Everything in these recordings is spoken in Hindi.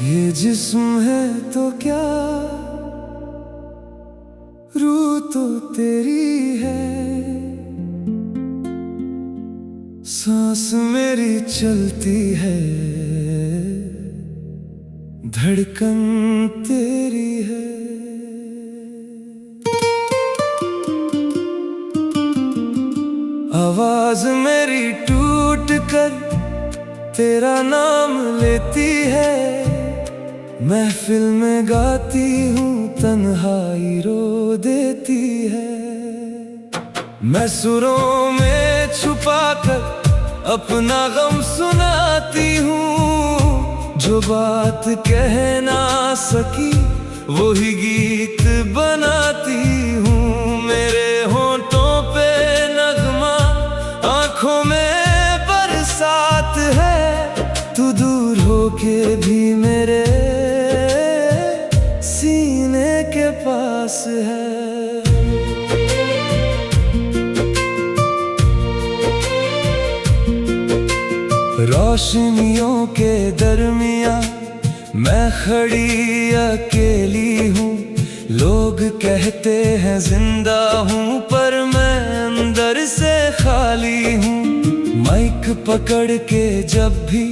ये जिस्म है तो क्या, रूह तो तेरी है। सांस मेरी चलती है, धड़कन तेरी है। आवाज मेरी टूट कर तेरा नाम लेती है। महफिल में गाती हूँ, तन्हाई रो देती है। मैं सुरों में छुपा कर अपना गम सुनाती हूँ। जो बात कह ना सकी वही गीत बनाती हूँ। मेरे होंठों पे नगमा, आँखों में बरसात है। तू दूर होके भी मेरे सीने के पास है। रोशनियों के दरमिया मैं खड़ी अकेली हूँ। लोग कहते हैं जिंदा हूँ, पर मैं अंदर से खाली हूँ। माइक पकड़ के जब भी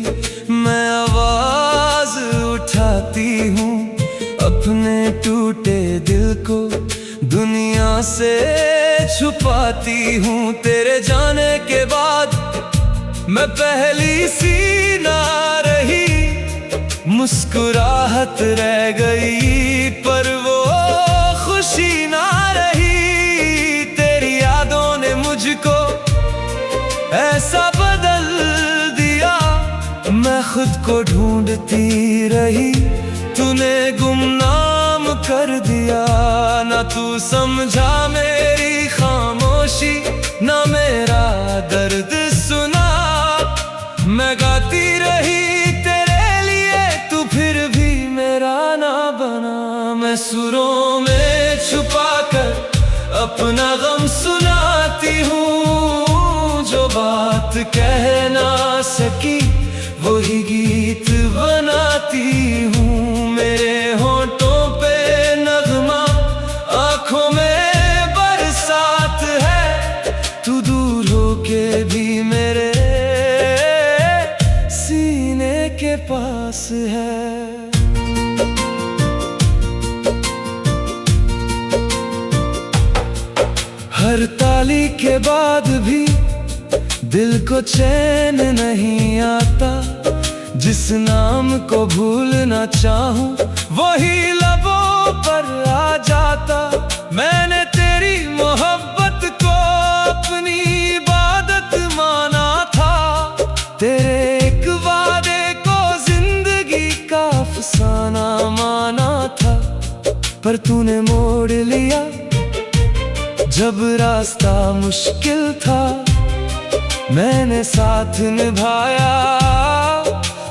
मैं आवाज उठाती हूँ, अपने टूटे दिल को दुनिया से छुपाती हूँ। तेरे जाने के बाद मैं पहली सी ना रही, मुस्कुराहट रह गई पर वो खुशी ना रही। तेरी यादों ने मुझको ऐसा बदल दिया, मैं खुद को ढूंढती रही, तूने गुमनाम कर दिया। ना तू समझा मेरी खामोशी, ना मेरा दर्द सुना। मैं गाती रही तेरे लिए, तू फिर भी मेरा ना बना। मैं सुरों में छुपा कर अपना गम सुनाती हूँ। जो बात कह ना सकी वही गीत बनाती हूँ। मेरे होंठों पे नगमा, आँखों में बरसात है। तू दूर होके भी मेरे सीने के पास है। हर ताली के बाद भी दिल को चैन नहीं आता। जिस नाम को भूलना चाहूं वही लबों पर आ जाता। मैंने तेरी मोहब्बत को अपनी इबादत माना था। तेरे एक वादे को जिंदगी का अफसाना माना था, पर तूने मोड़ लिया जब रास्ता मुश्किल था। मैंने साथ निभाया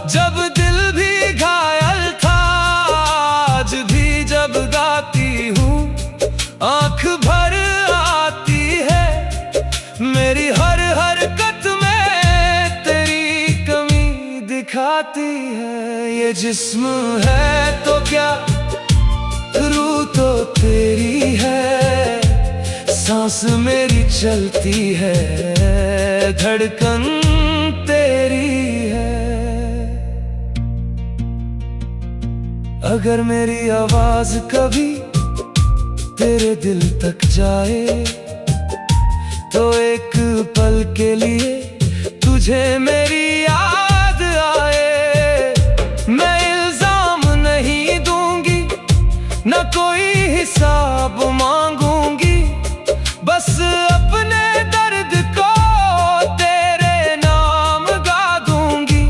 जब दिल भी घायल था। आज भी जब गाती हूँ आँख भर आती है। मेरी हर हरकत में तेरी कमी दिखाती है। ये जिस्म है तो क्या, रूह तो तेरी है। सांस मेरी चलती है, धड़कन तेरी है। अगर मेरी आवाज कभी तेरे दिल तक जाए, तो एक पल के लिए तुझे मेरी याद आए। मैं इल्जाम नहीं दूंगी, न कोई हिसाब मांगूंगी। बस अपने दर्द को तेरे नाम गा दूंगी।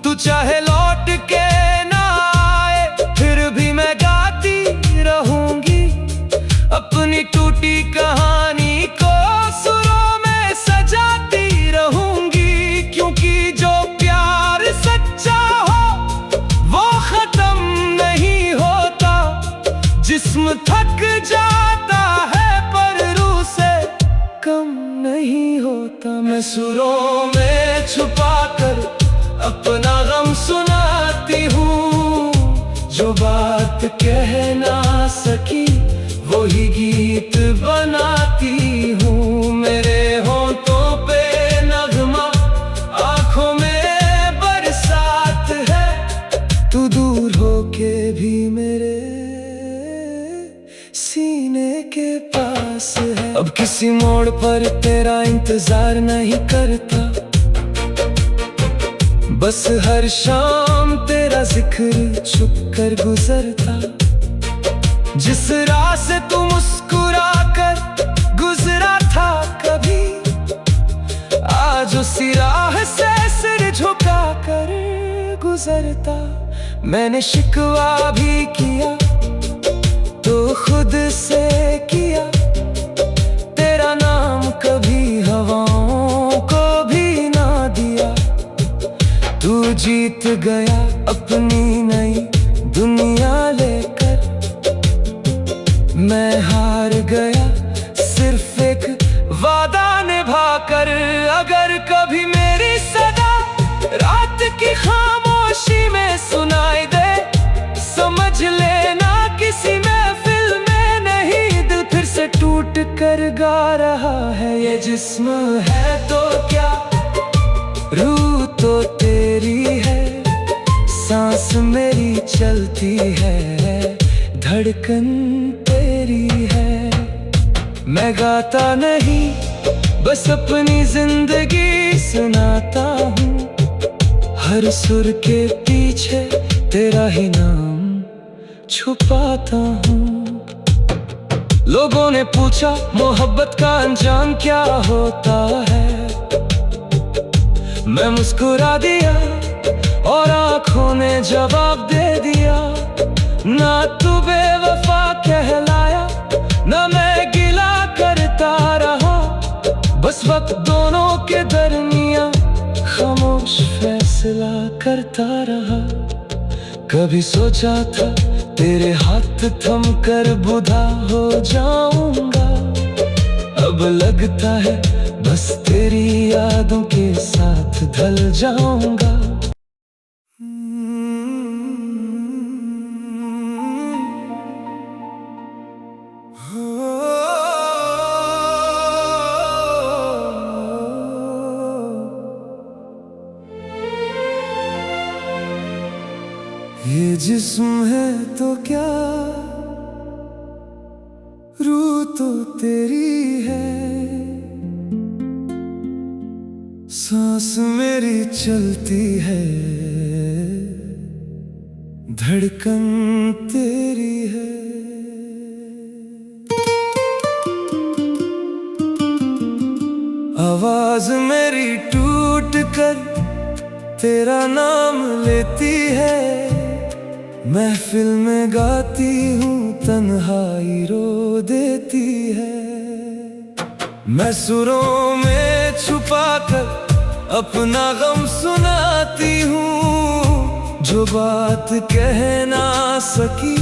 तू चाहे लौट के ना आए, फिर भी मैं गाती रहूंगी। अपनी टूटी कहानी को सुरों में सजाती रहूंगी। क्योंकि जो प्यार सच्चा हो वो खत्म नहीं होता। जिस्म थक जाता है पर रूह से कम नहीं होता। मैं सुरों में छुपा कर अपना गम सुनाती हूँ। मोड़ पर तेरा इंतजार नहीं करता, बस हर शाम तेरा जिक्र छुप कर गुजरता। जिस राह से तू मुस्कुरा कर गुजरा था कभी, आज उसी राह से सिर झुका कर गुजरता। मैंने शिकवा भी किया तो खुद से किया, तेरा नाम कभी हवाओं को भी ना दिया। तू जीत गया अपनी नई दुनिया लेकर, मैं हार गया सिर्फ एक वादा निभाकर। अगर कभी मेरी सदा रात की खामोशी में सुनाई दे, समझ लेना किसी महफिल में नहीं, दिल फिर से टूट कर गा रहा है। ये जिस्म है तो क्या, रूह तो तेरी है, सांस मेरी चलती है, धड़कन तेरी है। मैं गाता नहीं बस अपनी जिंदगी सुनाता हूँ, हर सुर के पीछे तेरा ही नाम छुपाता हूँ। लोगों ने पूछा मोहब्बत का अंजाम क्या होता है, मैं मुस्कुरा दिया और आंखों ने जवाब दे दिया। ना तू बेवफा कहलाया, ना मैं गिला करता रहा, बस वक्त दोनों के दरमियां खामोश फैसला करता रहा। कभी सोचा था तेरे हाथ थम कर बुधा हो जाऊंगा, अब लगता है बस तेरी यादों के साथ ढल जाऊंगा। ये जिस्म है तो क्या, रूह तो तेरी है, सांस मेरी चलती है, धड़कन तेरी है। आवाज मेरी टूट कर तेरा नाम लेती है, महफिल में गाती हूँ तन्हाई रो देती है। मैं सुरों में छुपा कर अपना गम सुनाती हूँ, जो बात कह ना सकी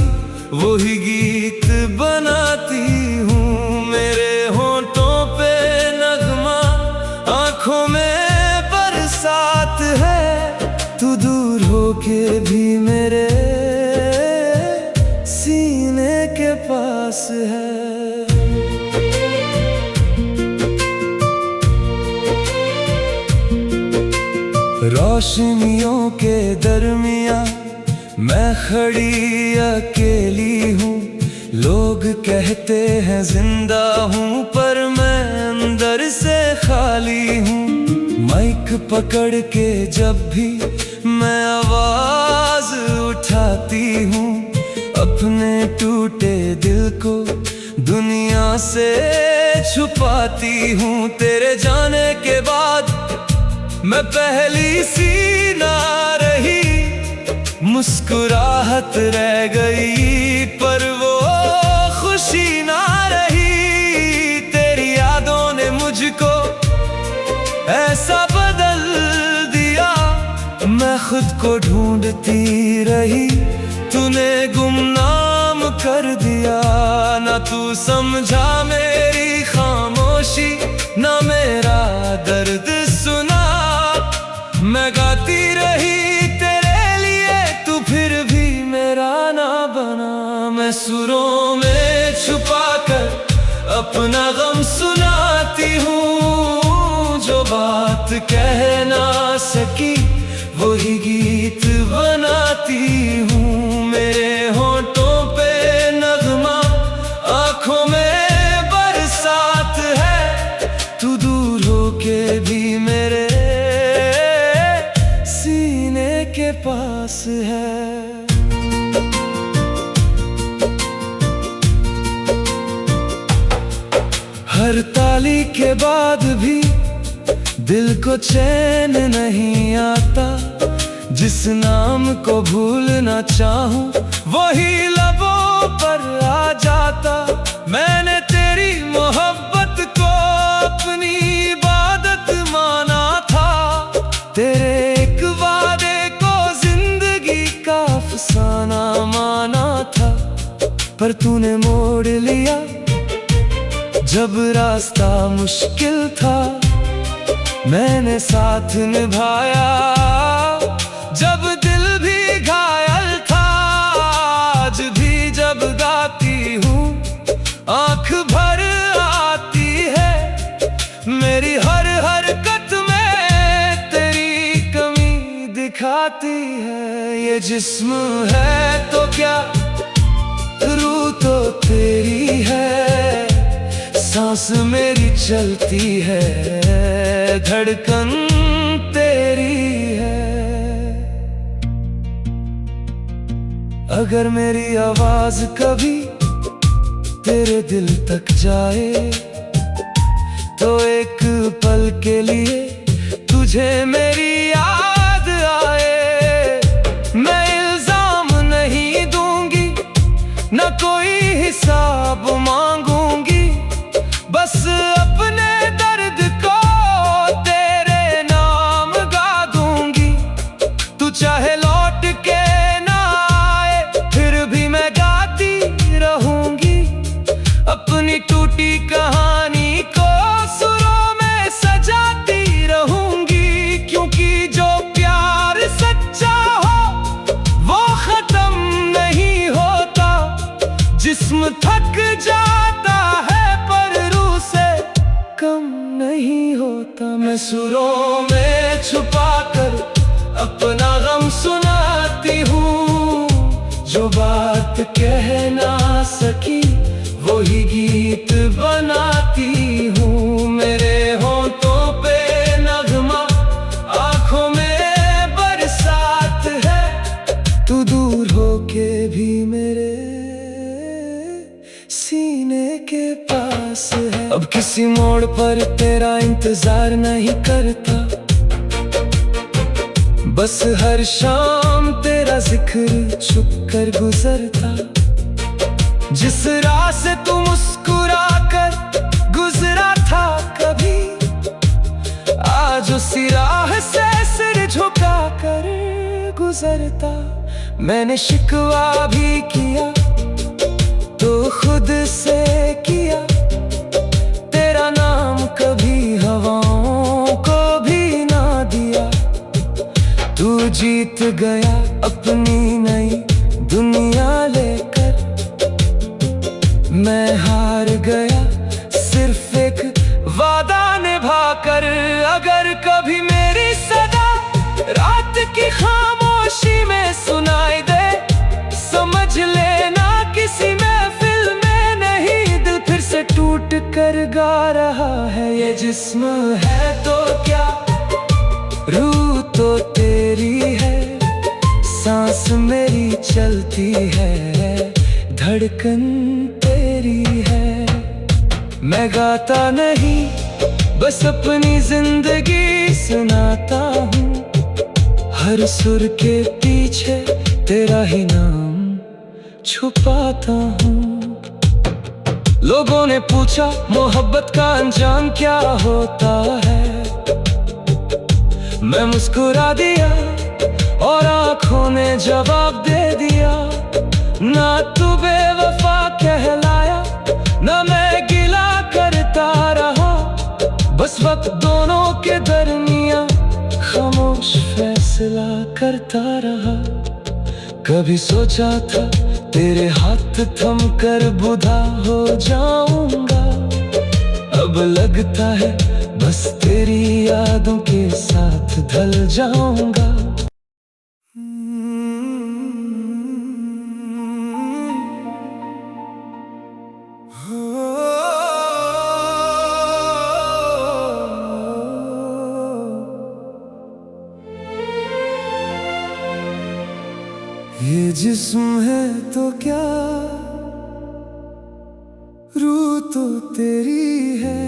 वही गीत बनाती हूँ। मेरे होंठों पे नगमा, आँखों में बरसात है, तू दूर होके भी मेरे सीने के पास है। रोशनियों के दरमियां मैं खड़ी अकेली हूँ, लोग कहते हैं जिंदा हूँ पर मैं अंदर से खाली हूँ। माइक पकड़ के जब भी मैं आवाज उठाती हूँ, अपने टूटे दिल को दुनिया से छुपाती हूँ। तेरे जाने के बाद मैं पहली सी ना रही, मुस्कुराहट रह गई पर वो खुशी ना रही। तेरी यादों ने मुझको ऐसा बदल दिया, मैं खुद को ढूंढती रही, तूने गुमनाम कर दिया। ना तू समझा मेरी खामोशी, ना मेरा दर्द सुना, मैं गाती रही तेरे लिए, तू फिर भी मेरा ना बना। मैं सुरों में छुपा कर अपना गम सुनाती हूँ, जो बात कह ना सकी वही गीत बनाती हूँ। मेरे होंठों पे नगमा, आँखों में बरसात है, सीने के पास है। हर ताली के बाद भी दिल को चैन नहीं आता। जिस नाम को भूलना चाहूं वही लबों पर आ जाता। मैंने तेरी मोहब्बत को अपनी इबादत माना था। तेरे एक वादे को जिंदगी का अफसाना माना था। पर तूने मोड़ लिया जब रास्ता मुश्किल था। मैंने साथ निभाया जब दिल भी घायल था। आज भी जब गाती हूँ आँख भर आती है। मेरी हर हरकत में तेरी कमी दिखाती है। ये जिस्म है तो क्या, रूह तो तेरी है। सांस मेरी चलती है, धड़कन तेरी है। अगर मेरी आवाज कभी तेरे दिल तक जाए तो एक पल के लिए तुझे मेरी याद आए। मैं इल्जाम नहीं दूंगी, न कोई हिसाब मांगूंगी। बस अपने दर्द को तेरे नाम गा दूंगी। तू चाहे लौट के ना आए फिर भी मैं गाती रहूंगी। अपनी टूटी कहानी को सुरों में सजाती रहूंगी। क्योंकि जो प्यार सच्चा हो वो खत्म नहीं होता। जिस्म थक जाता है कम नहीं होता। मैं सुरों में छुपाकर अपना गम सुनाती हूँ। जो बात कह ना सकी वही गीत बनाती हूँ। मेरे होंठों पे नगमा, आँखों में बरसात है। तू दूर होके भी मेरे सीने के पास है। अब किसी मोड़ पर तेरा इंतजार नहीं करता। बस हर शाम तेरा जिक्र छुप कर गुजरता। जिस राह से तू मुस्कुरा कर गुजरा था कभी, आज उसी राह से सिर झुका कर गुजरता। मैंने शिकवा भी किया तो खुद से किया। तेरा नाम कभी हवाओं को भी ना दिया। तू जीत गया अपनी नई दुनिया लेकर। मैं हार गया सिर्फ एक वादा निभाकर। अगर कभी मेरी सदा रात की खामोशी में सुनाई दे, समझ लेना किसी महफिल में नहीं, दिल फिर से टूट कर गा रहा है। ये जिस्म है तो क्या, रूह तो तेरी है। सांस मेरी चलती है, धड़कन तेरी है। मैं गाता नहीं बस अपनी जिंदगी सुनाता हूँ। हर सुर के पीछे तेरा ही नाम छुपाता हूँ। लोगों ने पूछा मोहब्बत का अंजाम क्या होता है। मैं मुस्कुरा दिया और आंखों ने जवाब दे दिया। ना तू बेवफा कहलाया, ना मैं गिला करता रहा। बस वक्त दोनों के दरमियां खामोश फैसला करता रहा। कभी सोचा था तेरे हाथ थम कर बुधा हो जाऊंगा। अब लगता है बस तेरी यादों के साथ ढल जाऊंगा। ये जिस्म है तो क्या, रूह तो तेरी है,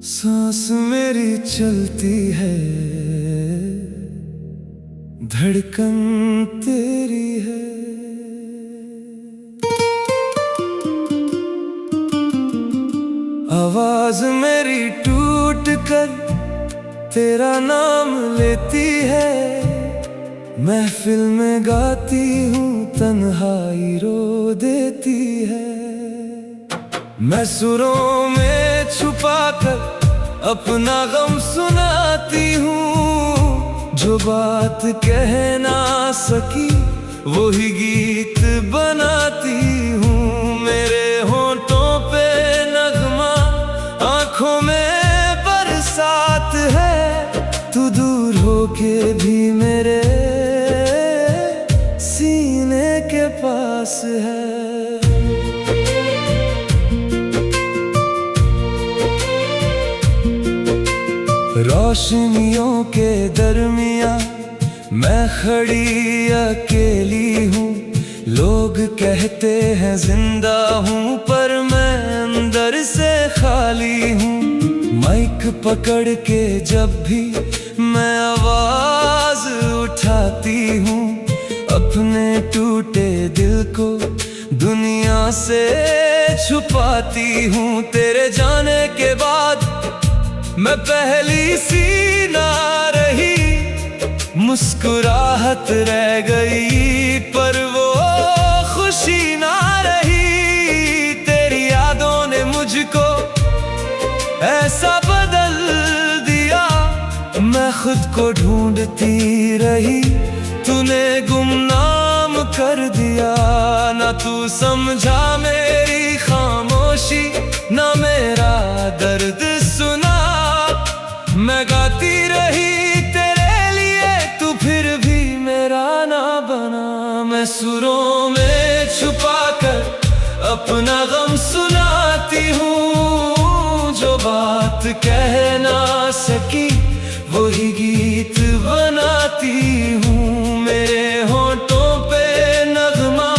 सांस मेरी चलती है, धड़कन तेरी है। आवाज मेरी टूट कर तेरा नाम लेती है, महफिल में गाती हूँ तन्हाई रो देती है। मैं सुरों में छुपा कर अपना गम सुनाती हूँ, जो बात कह ना सकी वही गीत बनाती हूँ। मेरे होंठों पे नगमा, आँखों में बरसात है, तू दूर होके भी मेरे सीने के पास है। रोशनियों के दरमियां मैं खड़ी अकेली हूँ, लोग कहते हैं जिंदा हूँ पर मैं अंदर से खाली हूँ। माइक पकड़ के जब भी मैं आवाज उठाती हूँ, अपने टूटे दिल को दुनिया से छुपाती हूँ। तेरे जाने के बाद मैं पहली सी ना रही, मुस्कुराहट रह गई पर वो खुशी ना रही। तेरी यादों ने मुझको ऐसा बदल दिया, मैं खुद को ढूंढती रही, तूने गुमनाम कर दिया। ना तू समझा मेरी खामोशी, ना मेरा दर्द सुना। मैं गाती रही तेरे लिए, तू फिर भी मेरा ना बना। मैं सुरों में छुपा कर अपना गम सुनाती हूँ, जो बात कह ना सकी वही गीत बनाती हूँ। मेरे होंठों पे नगमा,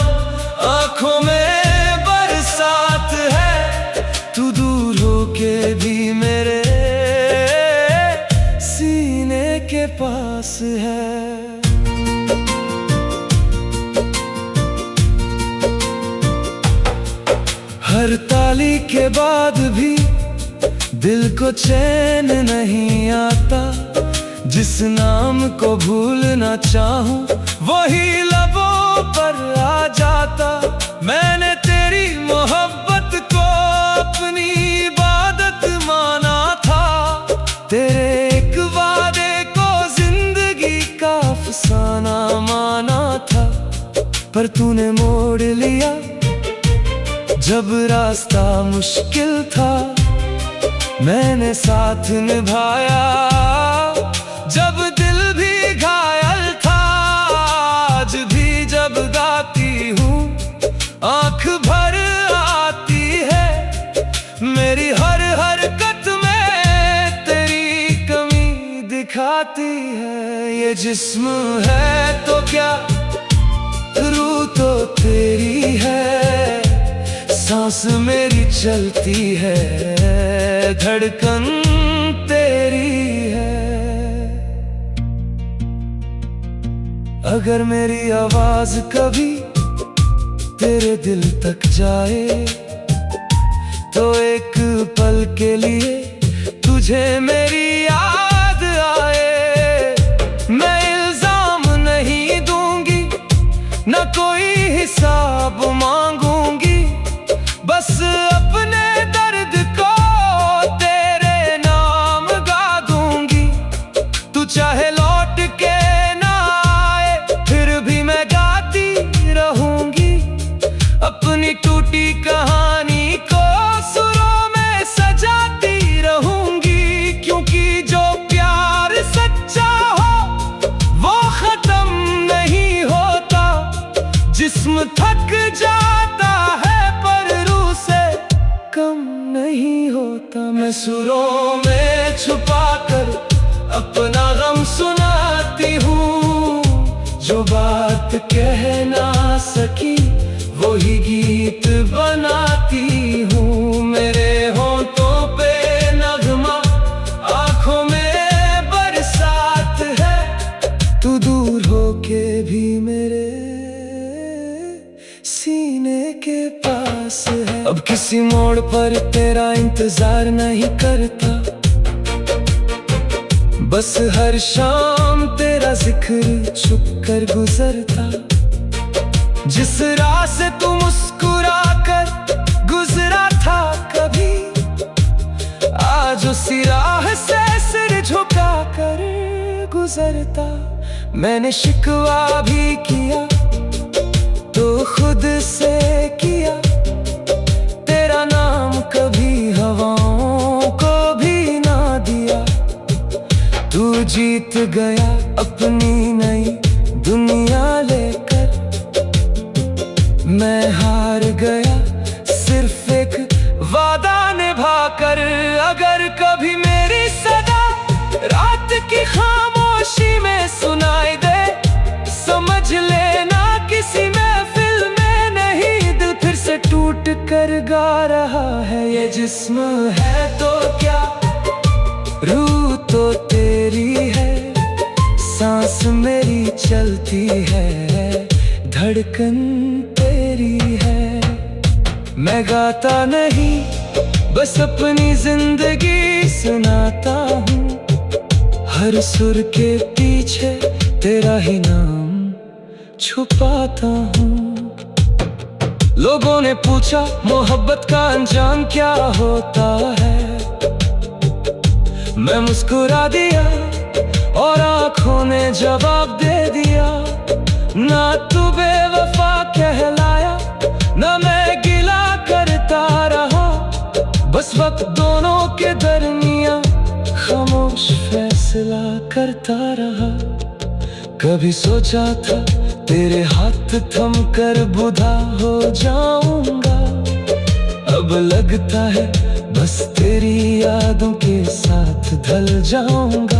आँखों में बरसात है, तू दूर होके भी मेरे सीने के पास है। हर ताली के बाद भी दिल को चैन नहीं आता, जिस नाम को भूलना चाहूं वही लबों पर आ जाता। मैंने तेरी मोहब्बत को अपनी इबादत माना था, तेरे एक वादे को जिंदगी का अफसाना माना था। पर तूने मोड़ लिया जब रास्ता मुश्किल था, मैंने साथ निभाया जब दिल भी घायल था। आज भी जब गाती हूँ आँख भर आती है, मेरी हर हरकत में तेरी कमी दिखाती है। ये जिस्म है तो क्या, रूह तो तेरी है, सांस मेरी चलती है, धड़कन तेरी है। अगर मेरी आवाज कभी तेरे दिल तक जाए, तो एक पल के लिए तुझे मेरी याद आए। मैं इल्जाम नहीं दूंगी, न कोई हिसाब मांगूंगी, बस अपने दर्द को तेरे नाम गा दूंगी। तू चाहे लौट के ना आए, फिर भी मैं गाती रहूंगी अपनी टूटी कहानी को सुरों में सजाती रहूंगी। क्योंकि जो प्यार सच्चा हो वो खत्म नहीं होता, जिस्म थक जाता है पर रूह से कम नहीं होता। मैं सुरों में छुपा कर अपना गम सुनाती हूँ, कह ना सकी वही गीत बनाती हूँ। मेरे होंठों पे नगमा, आँखों में बरसात है। तू दूर होके भी मेरे सीने के पास है। अब किसी मोड़ पर तेरा इंतजार नहीं करता, बस हर शाम तेरा जिक्र छुप कर गुजरता। जिस राह से तू मुस्कुरा कर गुजरा था कभी, आज उसी राह से सिर झुका कर गुजरता। मैंने शिकवा भी किया तो खुद से किया, तेरा नाम कभी हवाओं को भी ना दिया। तू जीत गया अपनी नई दुनिया लेकर, मैं हार गया सिर्फ एक वादा निभाकर। अगर कभी मेरी सदा रात की खामोशी में सुनाई दे, समझ लेना किसी महफिल में नहीं, दिल फिर से टूट कर गा रहा है। ये जिस्म है तो क्या, रूह तो तेरी है, सांस मेरी चलती है, धड़कन तेरी है। मैं गाता नहीं, बस अपनी जिंदगी सुनाता हूँ। हर सुर के पीछे तेरा ही नाम छुपाता हूँ। लोगों ने पूछा मोहब्बत का अंजाम क्या होता है, मैं मुस्कुरा दिया और आंखों ने जवाब दे दिया। ना तू बेवफा कहलाया, ना मैं गिला करता रहा, बस वक्त दोनों के दरमियां खामोश फैसला करता रहा। कभी सोचा था तेरे हाथ थम कर बुधा हो जाऊंगा, अब लगता है बस तेरी यादों के साथ ढल जाऊंगा।